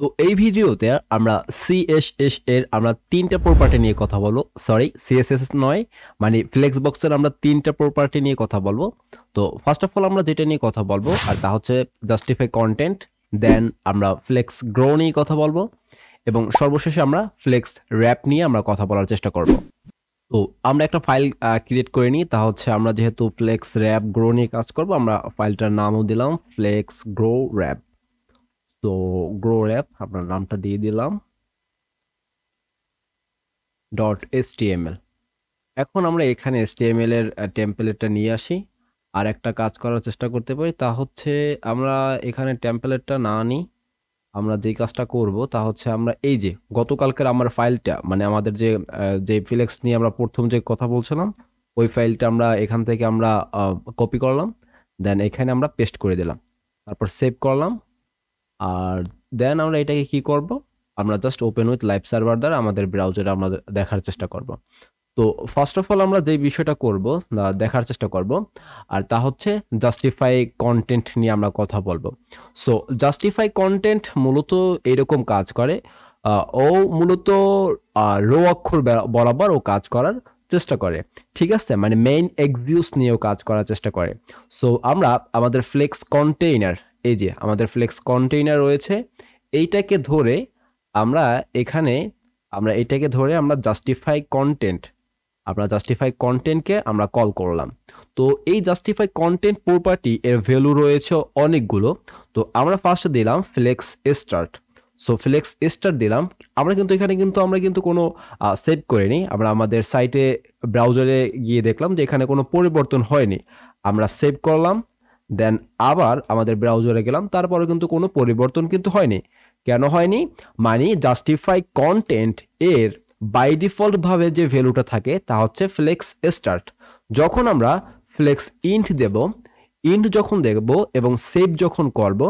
তো এই ভিডিওতে আমরা CSS এর আমরা তিনটা প্রপার্টি নিয়ে কথা বলবো। সরি, CSS নয়, মানে ফ্লেক্সবক্সের আমরা তিনটা প্রপার্টি নিয়ে কথা বলবো। তো ফার্স্ট অফ অল আমরা যেটা নিয়ে কথা বলবো আর তা হচ্ছে জাস্টিফাই কন্টেন্ট, দেন আমরা ফ্লেক্স গ্রো নিয়ে কথা বলবো এবং সর্বশেষে আমরা ফ্লেক্স র্যাপ নিয়ে আমরা কথা বলার চেষ্টা করব। তো আমরা একটা ফাইল ক্রিয়েট করে নিই, তা হচ্ছে আমরা যেহেতু ফ্লেক্স র্যাপ গ্রো নিয়ে কাজ করব, আমরা ফাইলটার নামও দিলাম ফ্লেক্স গ্রো র্যাপ। তো গ্রো র্যাপ আপনার নামটা দিয়ে দিলাম .html। এখন আমরা এখানে HTML এর টেমপ্লেটটা নিয়ে আসি আর একটা কাজ করার চেষ্টা করতে পারি, তা হচ্ছে আমরা এখানে টেমপ্লেটটা না নিই, আমরা যেই কাজটা করব তা হচ্ছে আমরা এই যে গতকালকের আমার ফাইলটা, মানে আমাদের যে ফ্লেক্স নিয়ে আমরা প্রথম যে কথা বলছিলাম ওই ফাইলটা আমরা এখান থেকে আমরা কপি করলাম, দেন এখানে আমরা পেস্ট করে দিলাম, তারপর সেভ করলাম। আর দেন আমরা এটাকে কি করব, আমরা just open with live server দ্বারা আমাদের ব্রাউজারে আমরা দেখার চেষ্টা করব। তো ফার্স্ট অফ অল আমরা যে বিষয়টা করব দেখার চেষ্টা করব আর তা হচ্ছে জাস্টিফাই কন্টেন্ট নিয়ে আমরা কথা বলবো। সো জাস্টিফাই কন্টেন্ট মূলত এরকম কাজ করে, ও মূলত রো অক্ষর বরাবর ও কাজ করার চেষ্টা করে, ঠিক আছে, মানে মেইন এক্সিউস নিয়েও কাজ করার চেষ্টা করে। সো আমরা আমাদের ফ্লেক্স কন্টেইনার, এই যে আমাদের ফ্লেক্স কন্টেইনার রয়েছে, এইটাকে ধরে আমরা এখানে আমরা জাস্টিফাই কন্টেন্টকে আমরা কল করলাম। তো এই জাস্টিফাই কন্টেন্ট প্রপার্টি এর ভ্যালু রয়েছে অনেকগুলো। তো আমরা ফার্স্ট দিলাম flex start. So flex start দিলাম, আমরা কিন্তু কোনো সেভ করিনি, আমরা আমাদের সাইটে ব্রাউজারে গিয়ে দেখলাম যে এখানে কোনো পরিবর্তন হয়নি, আমরা সেভ করলাম, দেন আবার আমাদের ব্রাউজারে গেলাম, তারপরে কিন্তু কোনো পরিবর্তন কিন্তু হয়নি। কেন হয়নি? মানে জাস্টিফাই কন্টেন্ট এর বাই ডিফল্ট ভাবে যে ভ্যালুটা থাকে তা হচ্ছে ফ্লেক্স স্টার্ট। যখন আমরা ফ্লেক্স ইন্ট যখন দেখব এবং সেভ যখন করব,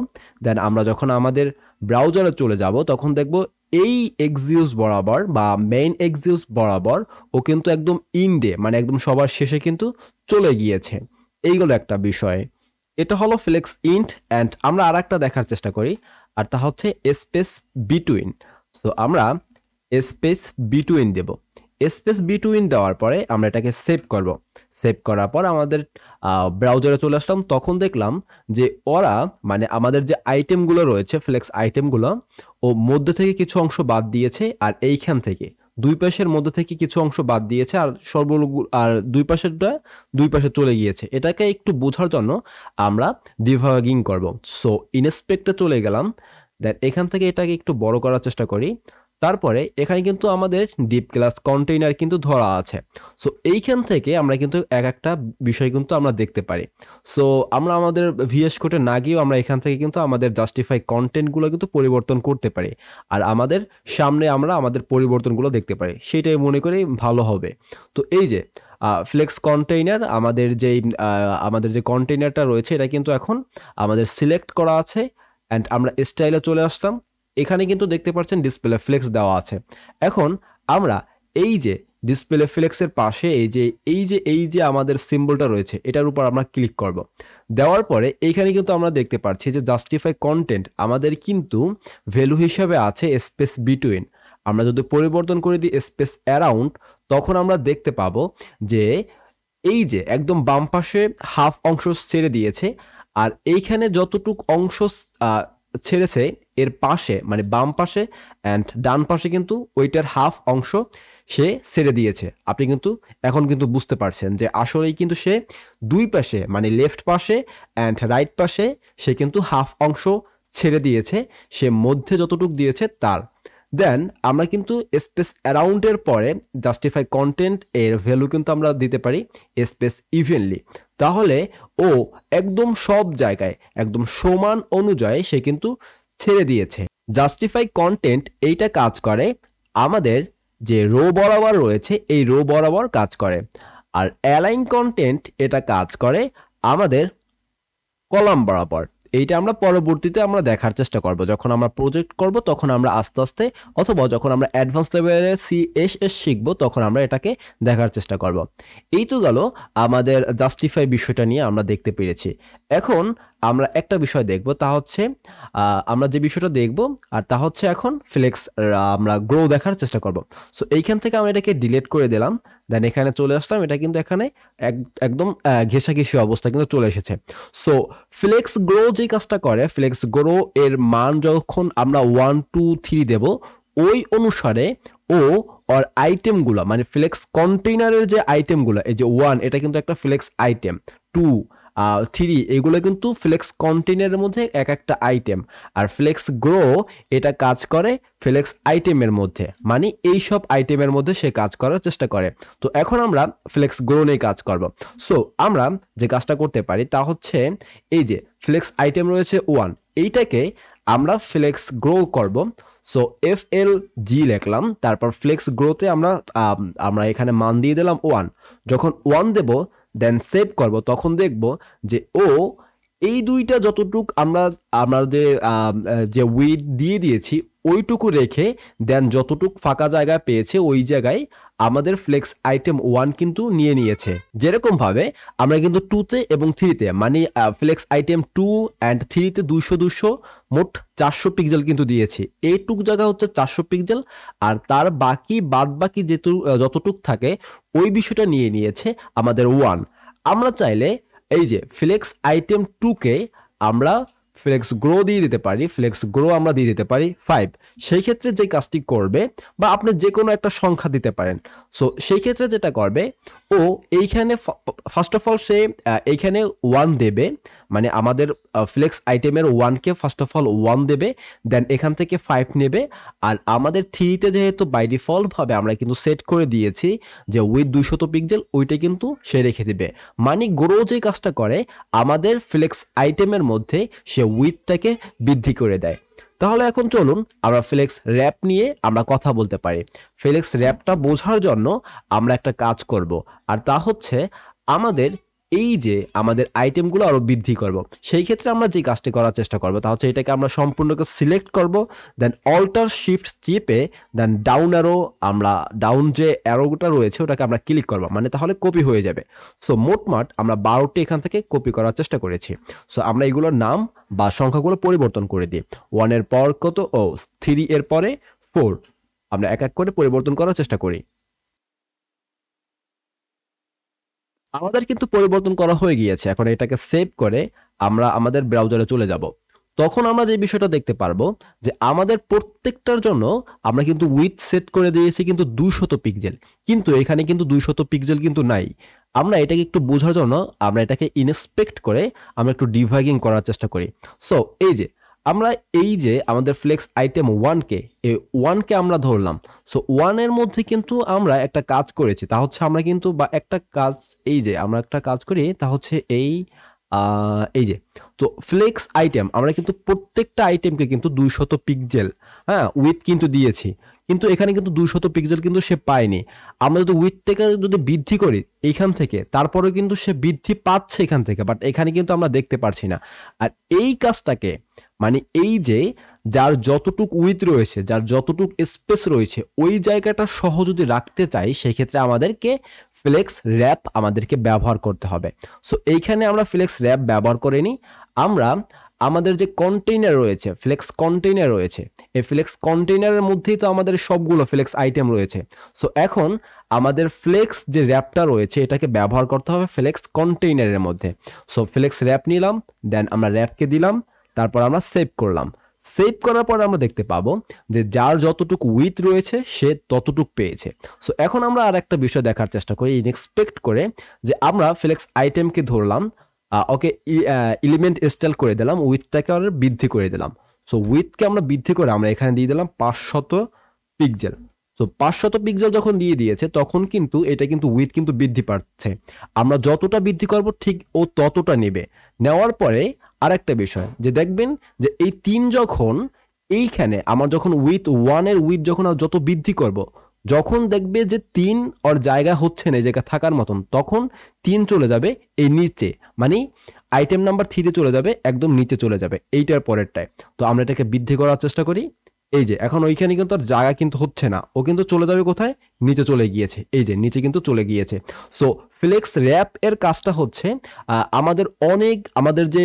দেন আমরা যখন আমাদের ব্রাউজারে চলে যাব তখন দেখব এই এক্সিউস বরাবর বা মেইন এক্সিউস বরাবর ও কিন্তু একদম ইন্ডে, মানে একদম সবার শেষে কিন্তু চলে গিয়েছে। এইগুলো একটা বিষয়। এটা হলো ফ্লেক্স ইন্ট অ্যান্ড আমরা আর একটা দেখার চেষ্টা করি আর তা হচ্ছে স্পেস বিটুইন। সো আমরা স্পেস বিটুইন দেব, স্পেস বিটুইন দেওয়ার পরে আমরা এটাকে সেভ করব। সেভ করার পর আমাদের ব্রাউজারে চলে আসলাম, তখন দেখলাম যে ওরা মানে আমাদের যে আইটেমগুলো রয়েছে ফ্লেক্স আইটেমগুলো ও মধ্যে থেকে কিছু অংশ বাদ দিয়েছে আর এইখান থেকে দুই পাশের মধ্যে থেকে কিছু অংশ বাদ দিয়েছে আর আর দুই পাশে চলে গিয়েছে। এটাকে একটু বোঝার জন্য আমরা ডিভাগিং করব। সো ইনস্পেক্টে চলে গেলাম, দেন এখান থেকে এটাকে একটু বড় করার চেষ্টা করি, তারপরে এখানে কিন্তু আমাদের ডিপ ক্লাস কন্টেইনার কিন্তু ধরা আছে। সো এইখান থেকে আমরা কিন্তু এক একটা বিষয় কিন্তু আমরা দেখতে পারি। সো আমরা আমাদের ভিএস কোডে না গিয়েও আমরা এখান থেকে কিন্তু আমাদের জাস্টিফাই কন্টেন্টগুলো কিন্তু পরিবর্তন করতে পারি আর আমাদের সামনে আমরা আমাদের পরিবর্তনগুলো দেখতে পারি, সেটাই মনে করি ভালো হবে। তো এই যে ফ্লেক্স কন্টেইনার, আমাদের যে কন্টেইনারটা রয়েছে এটা কিন্তু এখন আমাদের সিলেক্ট করা আছে অ্যান্ড আমরা স্টাইলে চলে আসলাম। এখানে কিন্তু দেখতে পাচ্ছেন ডিসপ্লে ফ্লেক্স দেওয়া আছে। এখন আমরা এই যে ডিসপ্লে ফ্লেক্সের পাশে এই যে আমাদের সিম্বলটা রয়েছে এটার উপর আমরা ক্লিক করব। দেওয়ার পরে এইখানে কিন্তু আমরা দেখতে পাচ্ছি যে জাস্টিফাই কন্টেন্ট আমাদের কিন্তু ভ্যালু হিসাবে আছে স্পেস বিটুইন। আমরা যদি পরিবর্তন করে দিই স্পেস অ্যারাউন্ড, তখন আমরা দেখতে পাবো যে এই যে একদম বাম পাশে হাফ অংশ ছেড়ে দিয়েছে আর এইখানে যতটুক অংশ ছেড়েছে এর পাশে মানে বাম পাশে অ্যান্ড ডান পাশে কিন্তু ওইটার হাফ অংশ সে ছেড়ে দিয়েছে। আপনি কিন্তু এখন কিন্তু বুঝতে পারছেন যে আসলেই কিন্তু সে দুই পাশে মানে লেফট পাশে অ্যান্ড রাইট পাশে সে কিন্তু হাফ অংশ ছেড়ে দিয়েছে, সে মধ্যে যতটুক দিয়েছে তার। দেন আমরা কিন্তু স্পেস অ্যারাউন্ডের পরে জাস্টিফাই কন্টেন্ট এর ভ্যালু কিন্তু আমরা দিতে পারি স্পেস ইভেনলি, তাহলে ও একদম সব জায়গায় একদম সমান অনুযায়ী সে কিন্তু ছেড়ে দিয়েছে। জাস্টিফাই কন্টেন্ট এইটা কাজ করে আমাদের যে রো বরাবর রয়েছে এই রো বরাবর কাজ করে, আর অ্যালাইন কন্টেন্ট এটা কাজ করে আমাদের কলাম বরাবর। এইটা আমরা পরবর্তীতে আমরা দেখার চেষ্টা করব, যখন আমরা প্রজেক্ট করব তখন আমরা আস্তে আস্তে, অথবা যখন আমরা অ্যাডভান্স লেভেলের CSS শিখব তখন আমরা এটাকে দেখার চেষ্টা করব। এই তো গেল আমাদের জাস্টিফাই বিষয়টা নিয়ে আমরা দেখতে পেরেছি। এখন আমরা একটা বিষয় দেখব, তা হচ্ছে আমরা যে বিষয়টা দেখব আর তা হচ্ছে এখন ফ্লেক্স আমরা গ্রো দেখার চেষ্টা করব। সো এইখান থেকে আমরা এটাকে ডিলিট করে দিলাম, দেন এখানে চলে আসলাম। এটা কিন্তু এখানে একদম ঘেঁষাঘেঁষি অবস্থা কিন্তু চলে এসেছে। সো ফ্লেক্স গ্রো যে কাজটা করে, ফ্লেক্স গ্রো এর মান যখন আমরা 1 2 3 দেব, ওই অনুসারে ও আর আইটেমগুলো মানে ফ্লেক্স কন্টেইনারের যে আইটেমগুলো, এই যে 1 এটা কিন্তু একটা ফ্লেক্স আইটেম, 2 3 এগুলো কিন্তু ফ্লেক্স কন্টেইনারের মধ্যে এক একটা আইটেম, আর ফ্লেক্স গ্রো এটা কাজ করে ফ্লেক্স আইটেমের মধ্যে, মানে এই সব আইটেমের মধ্যে সে কাজ করার চেষ্টা করে। তো এখন আমরা ফ্লেক্স গ্রো নিয়ে কাজ করব। সো আমরা যে কাজটা করতে পারি তা হচ্ছে এই যে ফ্লেক্স আইটেম রয়েছে 1, এইটাকে আমরা ফ্লেক্স গ্রো করব। সো FLG লিখলাম, তারপর ফ্লেক্স গ্রোতে আমরা এখানে মান দিয়ে দিলাম 1। যখন 1 দেব দেন সেভ করব, তখন দেখব যে ও এই দুইটা যতটুক আমরা যে উইথ দিয়ে দিয়েছি ওইটুকু রেখে দেন যতটুক ফাঁকা জায়গা পেয়েছে ওই জায়গায় আমাদের ফ্লেক্স আইটেম 1 কিন্তু নিয়ে নিয়েছে। যেরকম ভাবে আমরা কিন্তু 2তে এবং 3তে মানে ফ্লেক্স আইটেম 2 অ্যান্ড 3তে 200 মোট 400 পিক্সেল কিন্তু দিয়েছি। এইটুক জায়গা হচ্ছে 400 পিক্সেল, আর তার বাদ বাকি যতটুক থাকে ওই বিষয়টা নিয়ে নিয়েছে আমাদের 1। আমরা চাইলে এই যে ফ্লেক্স আইটেম 2কে আমরা ফ্লেক্স গ্রো দিয়ে দিতে পারি, ফ্লেক্স গ্রো আমরা দিয়ে দিতে পারি 5। সেই ক্ষেত্রে যে কাজটি করবে, বা আপনি যে কোনো একটা সংখ্যা দিতে পারেন। সো সেই ক্ষেত্রে যেটা করবে, ও এইখানে ফার্স্ট অফ অল সে এইখানে 1 দেবে, মানে আমাদের ফ্লেক্স আইটেমের 1কে ফার্স্ট অফ অল 1 দেবে, দেন এখান থেকে 5 নেবে। আর আমাদের 3তে যেহেতু বাই ডিফল্ট ভাবে আমরা কিন্তু সেট করে দিয়েছি যে উইথ 200 পিক্সেল, ওইটা কিন্তু সে রেখে দিবে। মানে গ্রো যে কাজটা করে আমাদের ফ্লেক্স আইটেমের মধ্যে সে উইথটাকে বৃদ্ধি করে দেয়। তাহলে এখন চলুন আমরা ফ্লেক্স র্যাপ নিয়ে আমরা কথা বলতে পারি। ফ্লেক্স র্যাপটা বোঝার জন্য আমরা একটা কাজ করব, আর তা হচ্ছে আমাদের এই যে আমাদের আইটেমগুলো আরো বৃদ্ধি করব। সেই ক্ষেত্রে আমরা যে কাজটি করার চেষ্টা করব তা হচ্ছে এটাকে আমরা সম্পূর্ণকে সিলেক্ট করব, দেন অল্টার শিফট চেপে দেন ডাউন অ্যারো, আমরা ডাউন যে অ্যারোটা রয়েছে ওটাকে আমরা ক্লিক করব, মানে তাহলে কপি হয়ে যাবে। সো মোটমাট আমরা 12টি এখান থেকে কপি করার চেষ্টা করেছি। সো আমরা এগুলোর নাম বা সংখ্যাগুলো পরিবর্তন করে দিই। 1 এর পর কত, 3 এর পরে 4, আমরা এক এক করে পরিবর্তন করার চেষ্টা করি। আমাদের কিন্তু পরিবর্তন করা হয়ে গিয়েছে। এখন এটাকে সেভ করে আমরা আমাদের ব্রাউজারে চলে যাব। তখন আমরা যে বিষয়টা দেখতে পারবো যে আমাদের প্রত্যেকটার জন্য আমরা কিন্তু উইথ সেট করে দিয়েছি কিন্তু 200 পিক্সেল, কিন্তু এখানে কিন্তু 200 পিক্সেল কিন্তু নাই। আমরা এটাকে একটু বোঝার জন্য আমরা এটাকে ইনস্পেক্ট করে আমরা একটু ডিভাইডিং করার চেষ্টা করি। সো এই যে আমাদের ফ্লেক্স আইটেম 1কে আমরা ধরলাম। সো 1 এর মধ্যে কিন্তু আমরা একটা কাজ করেছি, তা হচ্ছে আমরা কিন্তু আমরা একটা কাজ করি তা হচ্ছে এই যে তো ফ্লেক্স আইটেম আমরা কিন্তু প্রত্যেকটা আইটেমকে কিন্তু 200 পিক্সেল উইথ কিন্তু দিয়েছি, কিন্তু এখানে কিন্তু 200 পিক্সেল কিন্তু সে পায়নি। আমরা যদি উইথটাকে যদি বৃদ্ধি করি এইখান থেকে, তারপরে কিন্তু সে বৃদ্ধি পাচ্ছে এখান থেকে, বাট এখানে কিন্তু আমরা দেখতে পারছি না। আর এই কাজটাকে মানে এই যে যার যতটুক উইথ রয়েছে, যার যতটুক স্পেস রয়েছে, ওই জায়গাটা সহ যদি রাখতে চাই সেক্ষেত্রে আমাদেরকে ফ্লেক্স র্যাপ আমাদেরকে ব্যবহার করতে হবে। সো এইখানে আমরা ফ্লেক্স র্যাপ ব্যবহার করিনি, আমরা আমাদের যে কন্টেইনার রয়েছে, ফ্লেক্স কন্টেইনার রয়েছে, এই ফ্লেক্স কন্টেইনারের মধ্যেই তো আমাদের সবগুলো ফ্লেক্স আইটেম রয়েছে। সো এখন আমাদের ফ্লেক্স যে র্যাপটা রয়েছে এটাকে ব্যবহার করতে হবে ফ্লেক্স কন্টেইনারের মধ্যে। সো ফ্লেক্স র্যাপ নিলাম, দেন আমরা র্যাপকে দিলাম, তারপর আমরা সেভ করলাম। সেভ করার পর আমরা দেখতে পাবো যে যার যতটুকু উইথ রয়েছে সে ততটুক পেয়েছে। সো এখন আমরা আর একটা বিষয় দেখার চেষ্টা করি, ইনএক্সপেক্ট করে, যে আমরা ফ্লেক্স আইটেমকে ধরলাম, ওকে এলিমেন্ট স্টাইল করে দিলাম, উইথটাকে আমরা বৃদ্ধি করে দিলাম। সো উইথকে আমরা বৃদ্ধি করে আমরা এখানে দিয়ে দিলাম 500 পিক্সেল। সো 500 পিক্সেল যখন দিয়ে দিয়েছে তখন কিন্তু এটা কিন্তু উইথ কিন্তু বৃদ্ধি পাচ্ছে। আমরা যতটা বৃদ্ধি করব ঠিক ও ততটা নেবে। নেওয়ার পরে আরেকটা বিষয় যে দেখবেন যে এই 3 যখন এইখানে আমার যখন উইথ 1 এর উইথ যখন যত বৃদ্ধি করব, যখন দেখবে যে 3 ওর জায়গা হচ্ছে না, জায়গা থাকার মতন, তখন 3 চলে যাবে এই নিচে, মানে আইটেম নাম্বার 3 চলে যাবে, একদম নিচে চলে যাবে এইটার পরেরটায়। তো আমরা এটাকে বৃদ্ধি করার চেষ্টা করি, এই যে এখন ওইখানে কিন্তু আর জায়গা কিন্তু হচ্ছে না, ও কিন্তু চলে যাবে কোথায়, নিচে চলে গিয়েছে, এই যে নিচে কিন্তু চলে গিয়েছে। সো ফ্লেক্স র্যাপ এর কাজটা হচ্ছে আমাদের যে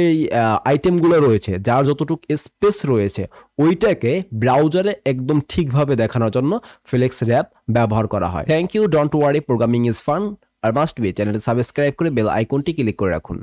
আইটেমগুলো রয়েছে, যার যতটুকু স্পেস রয়েছে ওইটাকে ব্রাউজারে একদম ঠিকভাবে দেখানোর জন্য ফ্লেক্স র্যাপ ব্যবহার করা হয়। Thank you, don't worry, programming is fun. আর মাস্ট বি চ্যানেলটি সাবস্ক্রাইব করে বেল আইকনটি ক্লিক করে রাখুন।